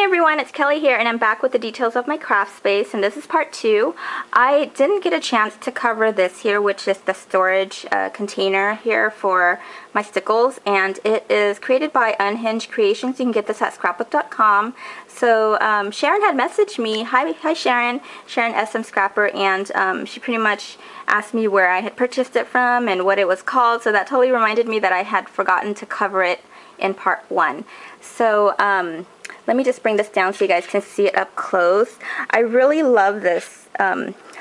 everyone, it's Kelly here, and I'm back with the details of my craft space, and this is part 2. I didn't get a chance to cover this here, which is the storage container here for my stickles, and it is created by Unhinged Creations. You can get this at scrapbook.com. So Sharon had messaged me. Hi Sharon SM Scrapper, and she pretty much asked me where I had purchased it from and what it was called, so that totally reminded me that I had forgotten to cover it in part 1. So let me just bring this down so you guys can see it up close. I really love this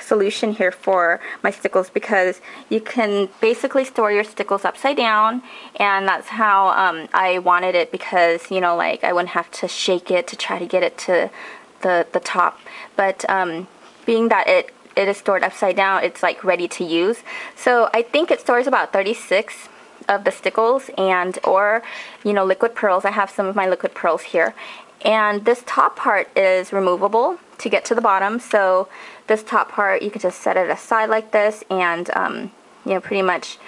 solution here for my stickles because you can basically store your stickles upside down, and that's how I wanted it, because you know, like, I wouldn't have to shake it to try to get it to the top. But being that it is stored upside down, it's like ready to use. So I think it stores about 36 of the stickles and or you know, liquid pearls. I have some of my liquid pearls here, and this top part is removable to get to the bottom. So this top part, you can just set it aside like this, and you know, pretty much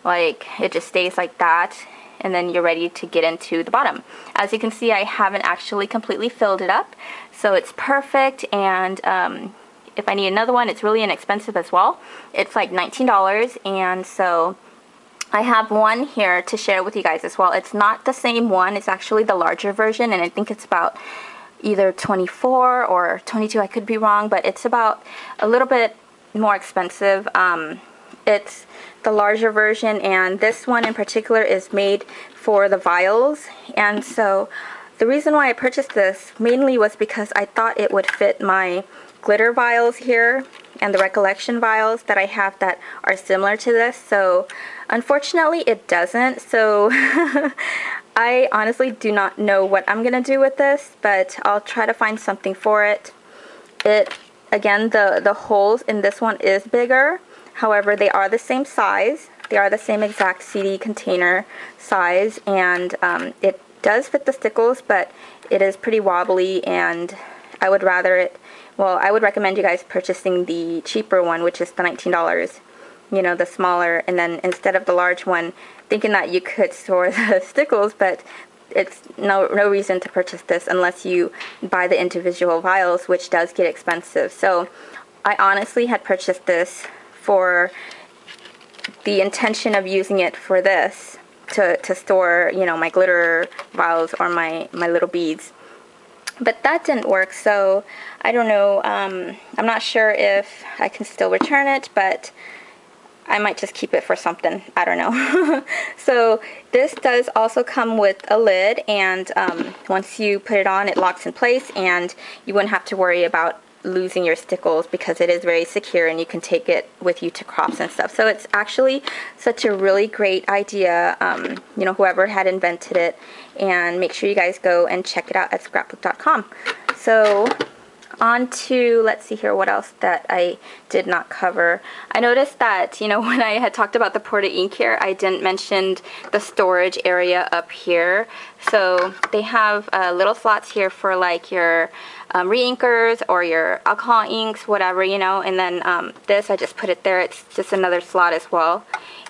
like it just stays like that, and then you're ready to get into the bottom. As you can see, I haven't actually completely filled it up, so it's perfect. And if I need another one, it's really inexpensive as well. It's like $19, and so I have one here to share with you guys as well. It's not the same one, it's actually the larger version, and I think it's about either 24 or 22, I could be wrong, but it's about a little bit more expensive. It's the larger version, and this one in particular is made for the vials. And so the reason why I purchased this mainly was because I thought it would fit my glitter vials here and the recollection vials that I have that are similar to this. So unfortunately it doesn't, so I honestly do not know what I'm gonna do with this, but I'll try to find something for it. Again, the holes in this one is bigger, however they are the same size. They are the same exact CD container size, and it does fit the stickles, but it is pretty wobbly, and I would rather it, well, I would recommend you guys purchasing the cheaper one, which is the $19, you know, the smaller, and then instead of the large one, thinking that you could store the stickles, but it's no reason to purchase this unless you buy the individual vials, which does get expensive. So I honestly had purchased this for the intention of using it for this, to store, you know, my glitter vials or my little beads. But that didn't work, so I don't know. I'm not sure if I can still return it, but I might just keep it for something. I don't know. So this does also come with a lid, and once you put it on, it locks in place, and you wouldn't have to worry about losing your stickles because it is very secure, and you can take it with you to crops and stuff. So it's actually such a really great idea, you know, whoever had invented it. And make sure you guys go and check it out at scrapbook.com. So on to, let's see here, what else that I did not cover. I noticed that, you know, when I had talked about the Porta ink here, I didn't mention the storage area up here. So they have little slots here for like your re-inkers or your alcohol inks, whatever, you know. And then this, I just put it there. It's just another slot as well.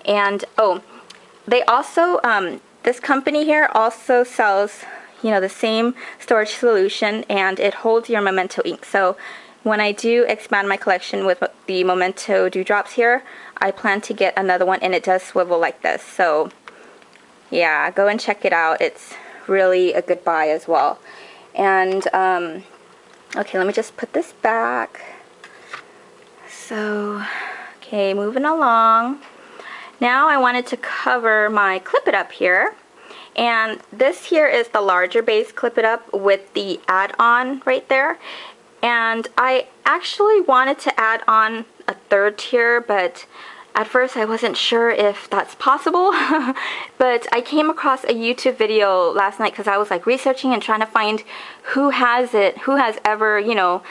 And oh, they also this company here also sells, you know, the same storage solution, and it holds your Memento ink. So when I do expand my collection with the Memento dewdrops here, I plan to get another one, and it does swivel like this. So yeah, go and check it out. It's really a good buy as well. And okay, let me just put this back. So okay, moving along. Now I wanted to cover my Clip It Up here, and this here is the larger base Clip It Up with the add-on right there. And I actually wanted to add on a third tier, but at first I wasn't sure if that's possible. But I came across a YouTube video last night because I was like researching and trying to find who has it, who has ever, you know,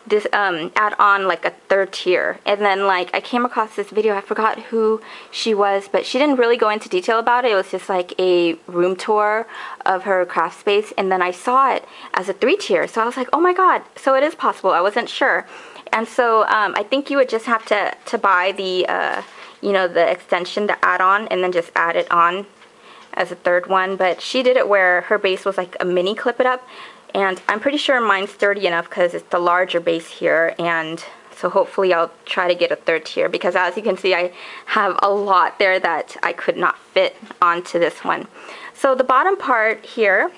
this add on like a third tier. And then like I came across this video, I forgot who she was, but she didn't really go into detail about it. It was just like a room tour of her craft space, and then I saw it as a 3 tier, so I was like, oh my god, so it is possible. I wasn't sure. And so I think you would just have to buy the you know, the extension, the add-on, and then just add it on as a third one. But she did it where her base was like a mini Clip It Up, And I'm pretty sure mine's sturdy enough because it's the larger base here, and so hopefully I'll try to get a third tier, because as you can see I have a lot there that I could not fit onto this one. So the bottom part here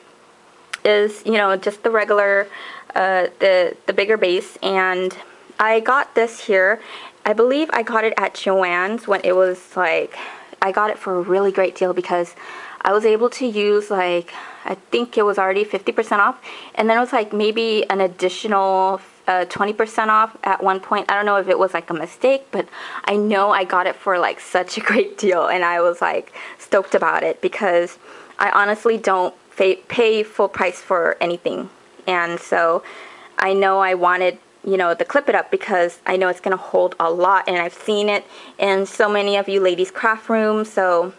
is, you know, just the regular, the bigger base, and I got this here. I believe I got it at Joann's when it was like, I got it for a really great deal because I was able to use like, I think it was already 50% off, and then it was like maybe an additional 20% off at one point. I don't know if it was like a mistake, but I know I got it for like such a great deal, and I was like stoked about it because I honestly don't pay full price for anything. And so I know I wanted, you know, the Clip It Up because I know it's going to hold a lot, and I've seen it in so many of you ladies' craft rooms, so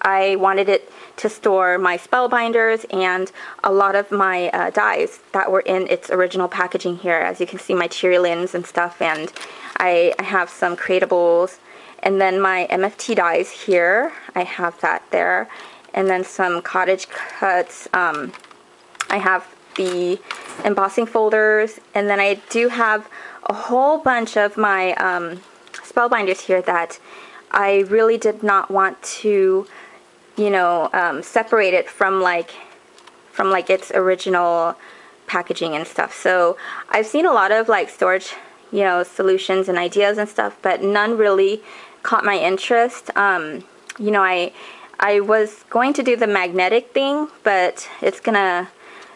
I wanted it to store my spellbinders and a lot of my dies that were in its original packaging here. As you can see, my Cheerylins and stuff, and I have some creatables, and then my MFT dies here. I have that there, and then some cottage cuts. I have the embossing folders, and then I do have a whole bunch of my spellbinders here that I really did not want to, you know, separate it from like its original packaging and stuff. So I've seen a lot of like storage, you know, solutions and ideas and stuff, but none really caught my interest. You know, I was going to do the magnetic thing, but it's gonna,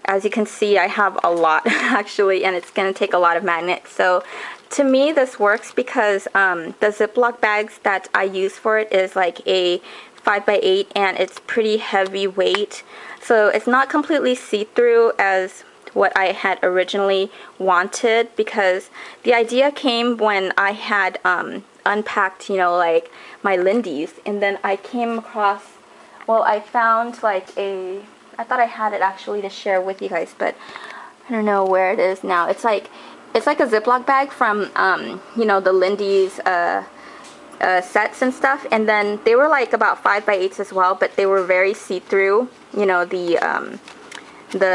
as you can see, I have a lot actually, and it's gonna take a lot of magnets. So to me this works because the Ziploc bags that I use for it is like a 5x8, and it's pretty heavy weight, so it's not completely see-through as what I had originally wanted, because the idea came when I had unpacked, you know, like my Lindy's, and then I came across, well, I found like a, I thought I had it actually to share with you guys, but I don't know where it is now. It's like a Ziploc bag from you know, the Lindy's sets and stuff, and then they were like about 5x8s as well, but they were very see-through, you know, the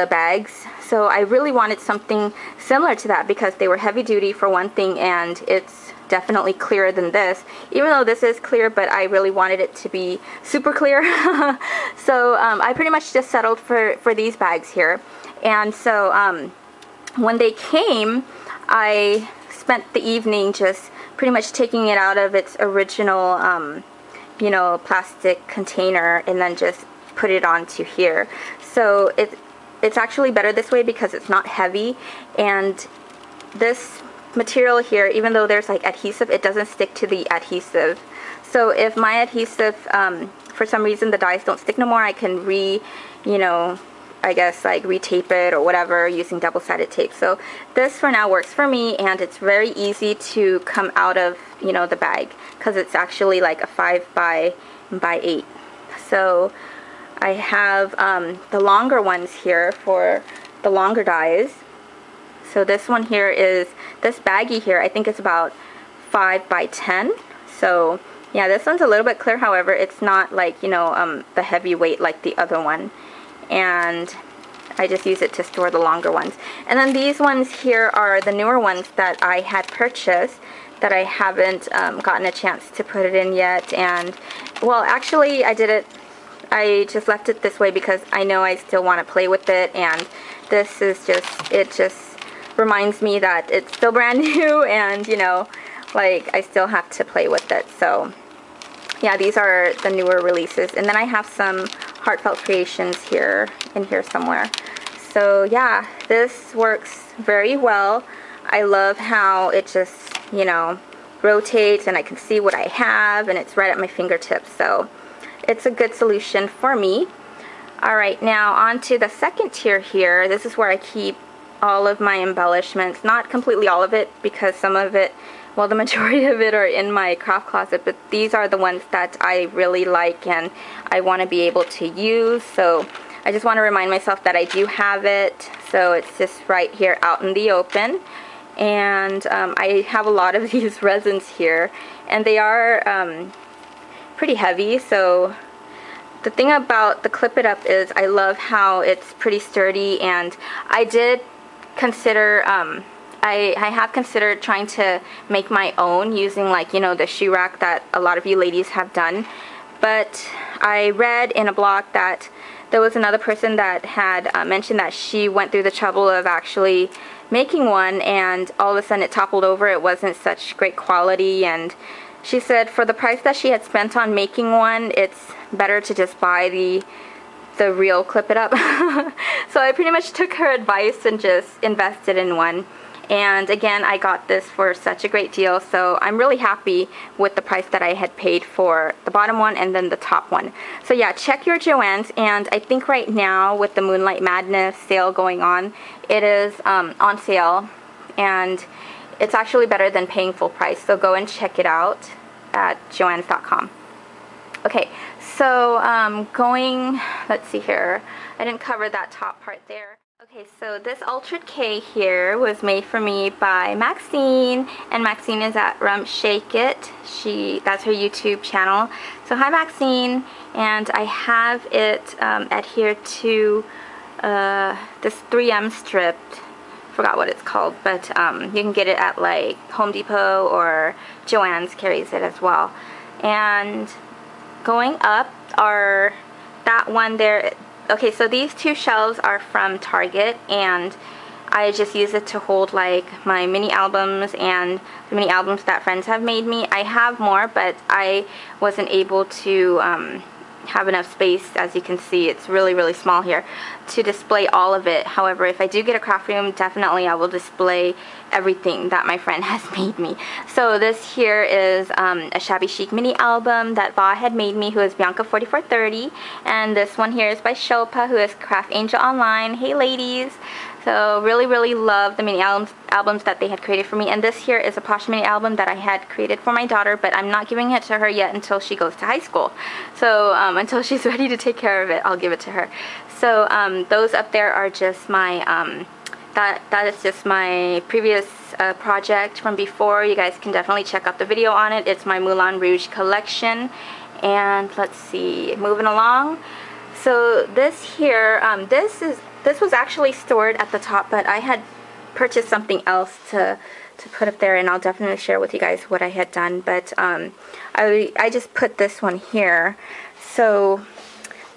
bags. So I really wanted something similar to that because they were heavy duty for one thing, and it's definitely clearer than this, even though this is clear, but I really wanted it to be super clear. So I pretty much just settled for these bags here. And so when they came, I spent the evening just pretty much taking it out of its original you know, plastic container, and then just put it onto here. So it's actually better this way because it's not heavy, and this material here, even though there's like adhesive, it doesn't stick to the adhesive. So if my adhesive for some reason the dies don't stick no more, I can you know, I guess like retape it or whatever using double-sided tape. So this for now works for me, and it's very easy to come out of, you know, the bag because it's actually like a 5x8. So I have the longer ones here for the longer dies. So this one here is, this baggie here, I think it's about 5x10. So yeah, this one's a little bit clear, however it's not like, you know, the heavy weight like the other one. And I just use it to store the longer ones. And then these ones here are the newer ones that I had purchased that I haven't gotten a chance to put it in yet. And well, actually I just left it this way because I know I still want to play with it, and this is just, it just reminds me that it's still brand new, and you know, like I still have to play with it. So yeah, these are the newer releases. And then I have some Heartfelt Creations here, in here somewhere. So yeah, this works very well. I love how it just, you know, rotates, and I can see what I have, and it's right at my fingertips. So it's a good solution for me. Alright, now on to the second tier here. This is where I keep all of my embellishments. Not completely all of it, because some of it, well, the majority of it are in my craft closet, but these are the ones that I really like and I want to be able to use. So I just want to remind myself that I do have it. So it's just right here out in the open. And I have a lot of these resins here, and they are pretty heavy, so the thing about the Clip It Up is I love how it's pretty sturdy, and I did consider, I have considered trying to make my own using, like, you know, the shoe rack that a lot of you ladies have done. But I read in a blog that there was another person that had mentioned that she went through the trouble of actually making one, and all of a sudden it toppled over. It wasn't such great quality, and she said for the price that she had spent on making one, it's better to just buy the real Clip It Up. So I pretty much took her advice and just invested in one. And again, I got this for such a great deal, so I'm really happy with the price that I had paid for the bottom one and then the top one. So yeah, check your Joann's, and I think right now with the Moonlight Madness sale going on, it is on sale, and it's actually better than paying full price, so go and check it out at joanns.com. Okay, so let's see here, I didn't cover that top part there. Okay, so this Altered K here was made for me by Maxine, and Maxine is at Shake It. That's her YouTube channel. So hi Maxine, and I have it adhered to this 3M strip. Forgot what it's called, but you can get it at like Home Depot, or Joann's carries it as well. And going up are that one there. Okay, so these two shelves are from Target, and I just use it to hold like my mini albums and the mini albums that friends have made me. I have more, but I wasn't able to have enough space. As you can see, it's really small here to display all of it. However, if I do get a craft room, definitely I will display everything that my friend has made me. So this here is a Shabby Chic mini album that Va had made me, who is Bianca4430, and this one here is by Shilpa, who is Craft Angel Online. Hey ladies! So really love the mini albums that they had created for me, and this here is a Posh mini album that I had created for my daughter, but I'm not giving it to her yet until she goes to high school. So until she's ready to take care of it, I'll give it to her. So those up there are just my that is just my previous project from before. You guys can definitely check out the video on it. It's my Moulin Rouge collection. And let's see, moving along. So this here, this was actually stored at the top, but I had purchased something else to put up there, and I'll definitely share with you guys what I had done. But I just put this one here. So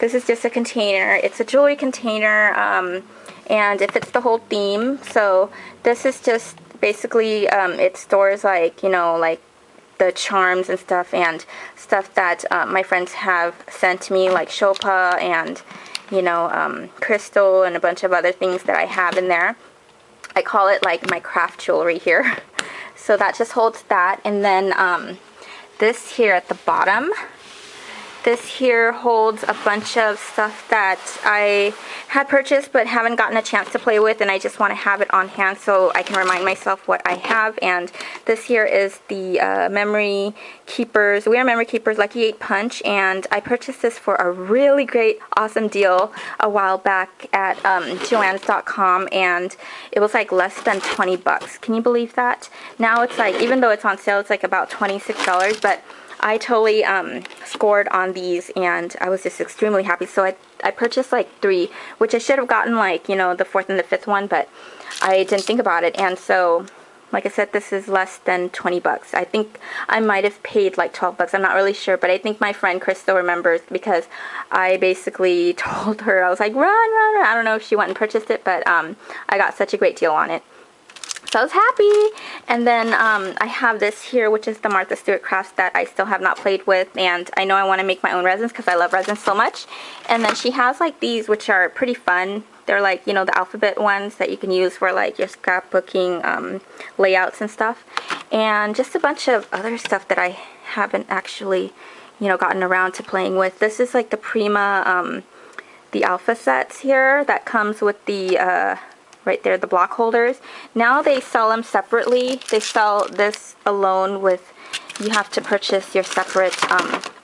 this is just a container. It's a jewelry container, and it fits the whole theme. So this is just basically it stores, like, you know, like the charms and stuff that my friends have sent me, like Shilpa and, you know, crystal and a bunch of other things that I have in there. I call it like my craft jewelry here. So that just holds that. And then this here at the bottom, this here holds a bunch of stuff that I had purchased but haven't gotten a chance to play with, and I just want to have it on hand so I can remind myself what I have. And this here is the Memory Keepers, We Are Memory Keepers Lucky 8 Punch, and I purchased this for a really great, awesome deal a while back at Joanns.com, and it was like less than 20 bucks. Can you believe that? Now it's like, even though it's on sale, it's like about $26, but I totally scored on these, and I was just extremely happy. So I purchased like 3, which I should have gotten, like, you know, the 4th and the 5th one, but I didn't think about it. And so, like I said, this is less than 20 bucks. I think I might have paid like 12 bucks. I'm not really sure, but I think my friend Crystal remembers, because I basically told her, I was like, run. I don't know if she went and purchased it, but I got such a great deal on it. So I was happy. And then I have this here, which is the Martha Stewart crafts that I still have not played with, and I know I want to make my own resins because I love resins so much. And then she has like these, which are pretty fun. They're like, you know, the alphabet ones that you can use for like your scrapbooking layouts and stuff, and just a bunch of other stuff that I haven't actually, you know, gotten around to playing with. This is like the Prima the alpha sets here that comes with the right there, the block holders. Now they sell them separately. They sell this alone with, you have to purchase your separate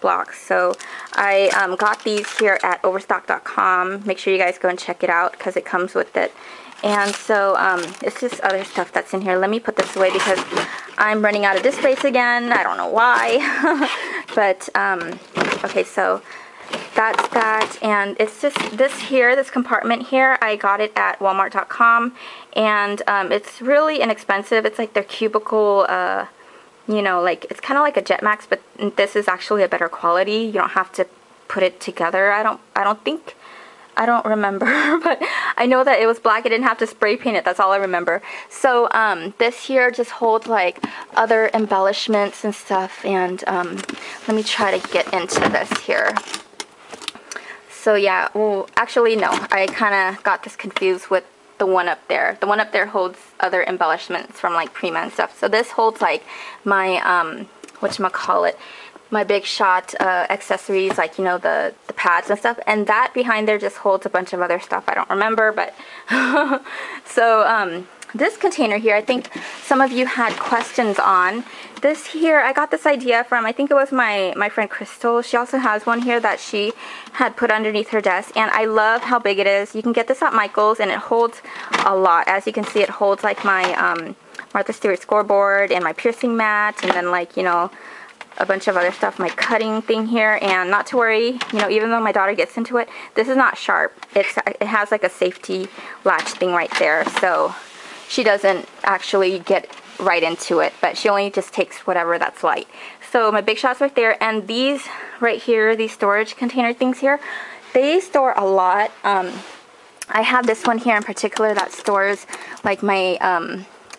blocks. So I got these here at overstock.com. Make sure you guys go and check it out because it comes with it. And so it's just other stuff that's in here. Let me put this away because I'm running out of disk space again. I don't know why. But okay, so that's that, and it's just this compartment here, I got it at walmart.com, and it's really inexpensive. It's like their cubicle, you know, like it's kind of like a TJMAXX, but this is actually a better quality. You don't have to put it together. I don't remember, but I know that it was black. I didn't have to spray paint it. That's all I remember. So this here just holds like other embellishments and stuff, and let me try to get into this here. So yeah, well, actually no, I kind of got this confused with the one up there. The one up there holds other embellishments from like Prima and stuff. So this holds like my whatchamacallit, my Big Shot accessories, like, you know, the pads and stuff, and that behind there just holds a bunch of other stuff I don't remember, but so this container here, I think some of you had questions on. This here, I got this idea from, I think it was my friend Crystal. She also has one here that she had put underneath her desk, and I love how big it is. You can get this at Michael's, and it holds a lot. As you can see, it holds like my Martha Stewart scoreboard and my piercing mat, and then, like, you know, a bunch of other stuff, my cutting thing here. And not to worry, you know, even though my daughter gets into it, this is not sharp. It has like a safety latch thing right there, so she doesn't actually get right into it, but she only just takes whatever that's light. So my Big Shot's right there, and these right here, these storage container things here, they store a lot. I have this one here in particular that stores like my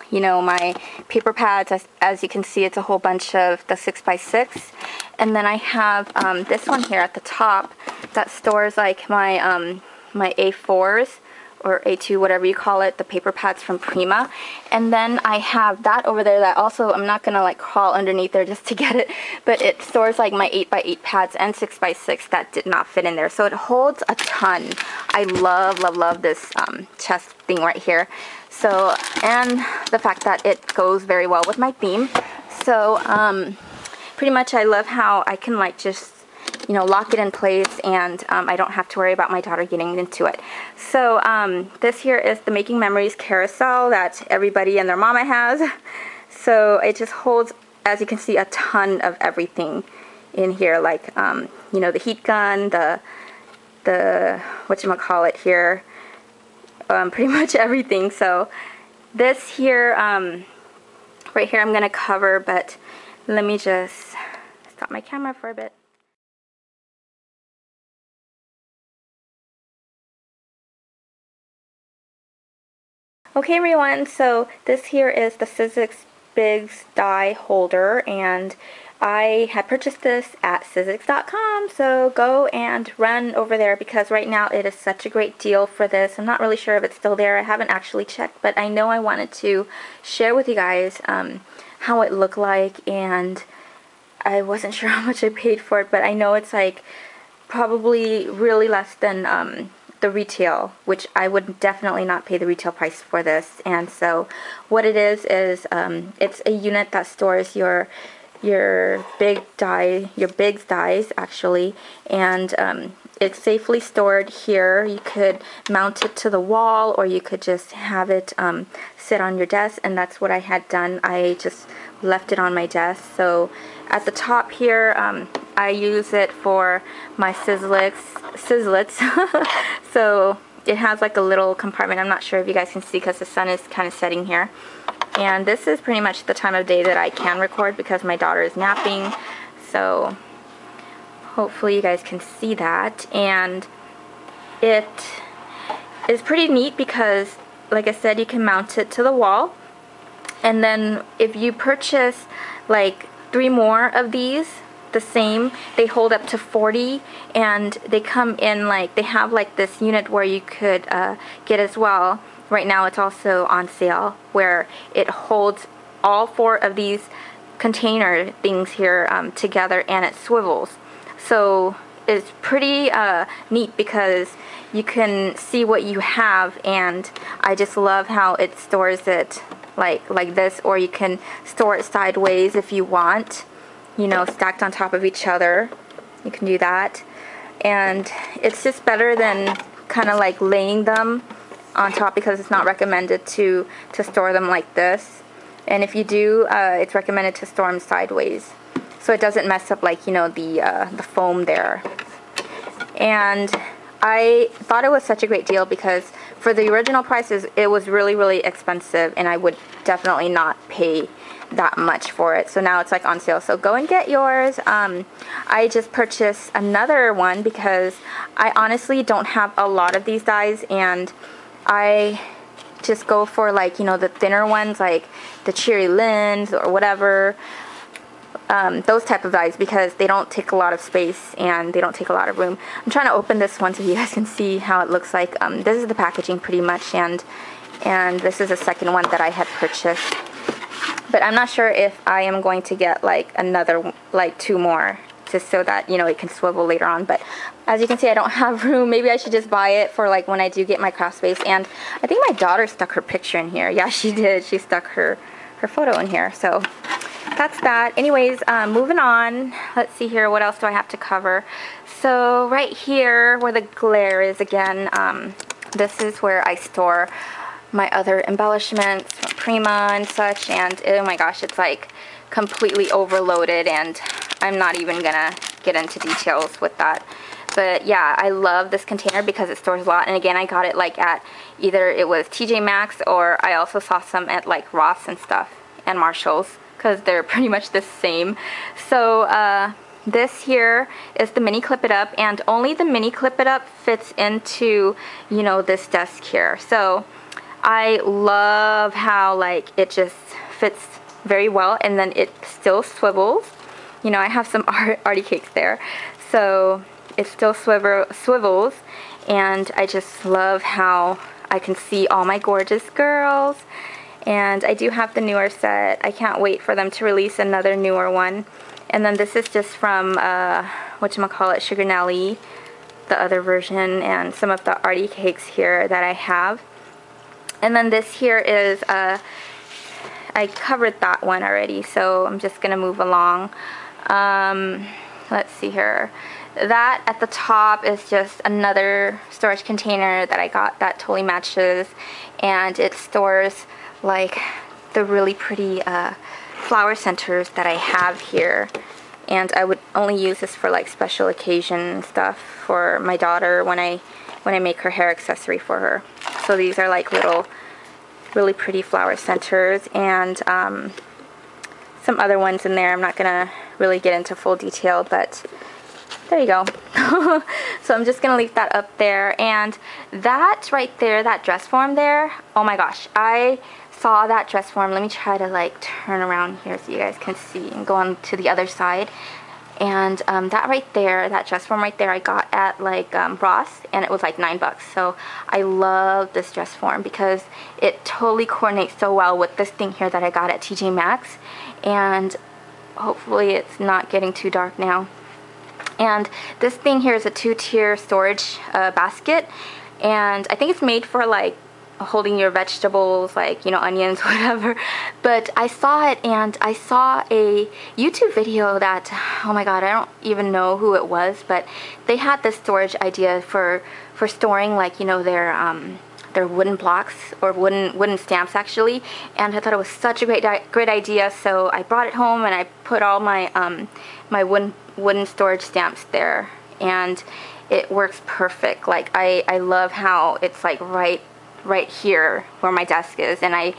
you know, my paper pads. As you can see, it's a whole bunch of the 6x6, and then I have this one here at the top that stores like my my A4s or A2, whatever you call it, the paper pads from Prima. And then I have that over there that also, I'm not gonna like crawl underneath there just to get it, but it stores like my 8x8 pads and 6x6 that did not fit in there. So it holds a ton. I love this chest thing right here. So, and the fact that it goes very well with my theme. So pretty much I love how I can like just, you know, lock it in place, and I don't have to worry about my daughter getting into it. So this here is the Making Memories carousel that everybody and their mama has. So it just holds, as you can see, a ton of everything in here, like you know, the heat gun, the whatchamacallit here, pretty much everything. So this here right here I'm gonna cover, but let me just stop my camera for a bit. Okay everyone, so this here is the Sizzix Bigs die holder, and I had purchased this at Sizzix.com, so go and run over there because right now it is such a great deal for this. I'm not really sure if it's still there. I haven't actually checked, but I know I wanted to share with you guys how it looked like, and I wasn't sure how much I paid for it, but I know it's like probably really less than the retail, which I would definitely not pay the retail price for this. And so what it is it's a unit that stores your big die, your bigs dies actually, and it's safely stored here. You could mount it to the wall, or you could just have it sit on your desk, and that's what I had done. I just left it on my desk. So at the top here, I use it for my Sizzix. So it has like a little compartment. I'm not sure if you guys can see because the sun is kind of setting here. And this is pretty much the time of day that I can record because my daughter is napping. So hopefully you guys can see that. And it is pretty neat because, like I said, you can mount it to the wall. And then if you purchase like 3 more of these, the same, they hold up to 40, and they come in like, they have like this unit where you could get as well. Right now it's also on sale, where it holds all 4 of these container things here together, and it swivels. So it's pretty neat because you can see what you have, and I just love how it stores it like this, or you can store it sideways if you want, you know, stacked on top of each other. You can do that, and it's just better than kind of like laying them on top, because it's not recommended to store them like this. And if you do, it's recommended to store them sideways so it doesn't mess up, like, you know, the foam there. and I thought it was such a great deal because for the original prices it was really expensive, and I would definitely not pay that much for it. So now it's like on sale, so go and get yours. I just purchased another one because I honestly don't have a lot of these dies, and I just go for, like, you know, the thinner ones, like the cherry lens or whatever, those type of dies, because they don't take a lot of space and they don't take a lot of room. I'm trying to open this one so you guys can see how it looks like. This is the packaging pretty much, and this is the second one that I had purchased. But I'm not sure if I am going to get like another, like 2 more, just so that, you know, it can swivel later on. But as you can see, I don't have room. Maybe I should just buy it for like when I do get my craft space. And I think my daughter stuck her picture in here. Yeah, she did. She stuck her photo in here. So that's that. Anyways, moving on. Let's see here. What else do I have to cover? So right here where the glare is again, this is where I store my other embellishments from Prima and such, and oh my gosh, it's like completely overloaded, and I'm not even gonna get into details with that. But yeah, I love this container because it stores a lot, and again, I got it like at either it was TJMAXX, or I also saw some at like Ross and stuff, and Marshall's, because they're pretty much the same. So this here is the mini clip it up, and only the mini clip it up fits into, you know, this desk here. So I love how like it just fits very well, and then it still swivels. You know, I have some art-icake there, so it still swivels, and I just love how I can see all my gorgeous girls. And I do have the newer set. I can't wait for them to release another newer one. And then this is just from whatchamacallit, Sugar Nelly, the other version, and some of the art-icakes here that I have. And then this here is, I covered that one already, so I'm just going to move along. Let's see here. That at the top is just another storage container that I got that totally matches, and it stores like the really pretty flower centers that I have here. And I would only use this for like special occasion and stuff for my daughter when I make her hair accessory for her. So these are like little really pretty flower centers, and some other ones in there. I'm not gonna really get into full detail, but there you go. So I'm just gonna leave that up there. And that right there, that dress form there, oh my gosh, I saw that dress form. Let me try to like turn around here so you guys can see and go on to the other side. And that right there, that dress form right there, I got at like Ross, and it was like $9. So I love this dress form because it totally coordinates so well with this thing here that I got at TJMAXX. And hopefully it's not getting too dark now. And this thing here is a 2-tier storage basket, and I think it's made for like holding your vegetables, like, you know, onions, whatever. But I saw it, and I saw a YouTube video that, oh my god, I don't even know who it was, but they had this storage idea for storing, like, you know, their wooden blocks, or wooden stamps actually. And I thought it was such a great idea, so I brought it home and I put all my my wooden storage stamps there, and it works perfect. Like I love how it's like right here where my desk is, and I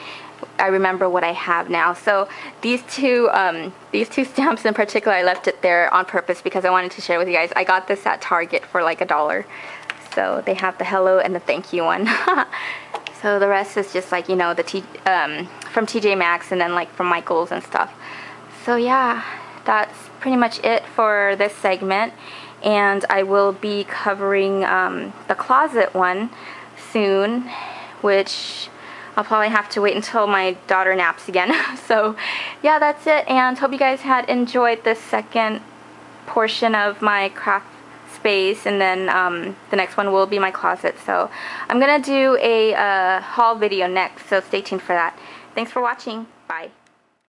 remember what I have now. So these two stamps in particular, I left it there on purpose because I wanted to share with you guys. I got this at Target for like $1. So they have the hello and the thank you one. So the rest is just like, you know, the from TJMAXX, and then like from Michael's and stuff. So yeah, that's pretty much it for this segment, and I will be covering the closet one soon, which I'll probably have to wait until my daughter naps again. So yeah, that's it, and hope you guys had enjoyed this second portion of my craft space, and then the next one will be my closet. So I'm gonna do a haul video next, so stay tuned for that. Thanks for watching. Bye.